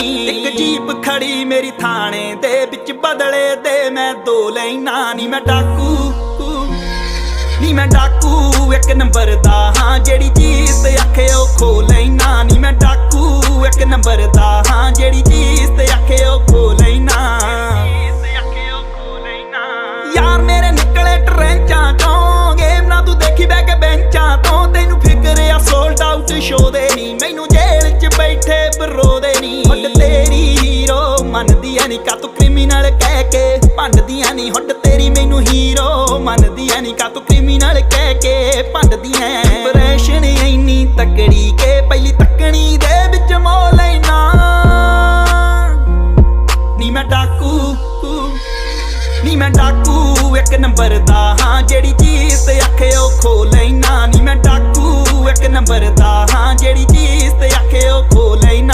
ਇੱਕ ਜੀਪ ਖੜੀ ਮੇਰੀ ਥਾਣੇ ਦੇ ਵਿੱਚ ਬਦਲੇ ਦੇ ਮੈਂ ਦੋ ਲੈਣਾ ਨੀ ਮੈਂ ਡਾਕੂ ਨੀ ਮੈਂ ਡਾਕੂ ਇੱਕ ਨੰਬਰ ਦਾ ਹਾਂ ਜਿਹੜੀ ਚੀਜ਼ ਤੇ ਆਖੇ ਉਹ ਖੋ ਲੈਣਾ ਨੀ ਮੈਂ ਡਾਕੂ ਇੱਕ ਨੰਬਰ ਦਾ ਹਾਂ ਜਿਹੜੀ ਚੀਜ਼ ਤੇ ਆਖੇ ਉਹ ਖੋ ਲੈਣਾ ਯਾਰ ਮੇਰੇ ਨਿਕਲੇ ਟਰੈਂਚਾਂ ਚੋਂ ਗੇਮ ਨਾ ਤੂੰ ਦੇਖੀ ਬਹਿ ਕੇ ਬੈਂਚਾਂ ਤੋਂ ਤੈਨੂੰ ਫਿਕਰ ਆ ਸੋਲਡ ਆਊਟ ਸ਼ੋ ਦੇ ਨੀ ਮੈਨੂੰ ਜੇਲ੍ਹ 'ਚ ਬੈਠੇ ਬਰੋ ਦੇ ਨੀ ਹੁੱਡ ਤੇਰੀ ਹੀਰੋ ਮੰਨਦੀ ਐ ਨੀ ਕਾ ਤੂੰ ਕ੍ਰਿਮੀਨਲ ਕਹਿ ਕੇ ਭੰਡਦੀ ਐ ਨੀ ਹੁੱਡ ਤੇਰੀ ਮੈਨੂੰ ਹੀਰੋ ਮੰਨਦੀ ਐ ਨੀ ਕਾ ਤੂੰ ਕ੍ਰਿਮੀਨਲ ਕਹਿ ਕੇ ਭੰਡਦੀ ਐ ਇੰਪ੍ਰੈਸ਼ਨ ਇੰਨੀ ਤਕੜੀ ਕੇ ਪਹਿਲੀ ਤੱਕਣੀ ਦੇ ਵਿੱਚ ਮੋ ਲੈਣਾ ਨੀ ਮੈਂ ਡਾਕੂ ਨੀ ਮੈਂ ਡਾਕੂ ਇੱਕ ਨੰਬਰ ਦਾ ਹਾਂ ਜਿਹੜੀ ਚੀਜ਼ ਤੇ ਆਖੇ ਉਹ ਖੋ ਲੈਣਾ ਨੀ ਮੈਂ ਡਾਕੂ ਇੱਕ ਨੰਬਰ ਦਾ ਹਾਂ ਜਿਹੜੀ ਚੀਜ਼ ਤੇ ਆਖੇ ਉਹ ਖੋ ਲੈਣਾ।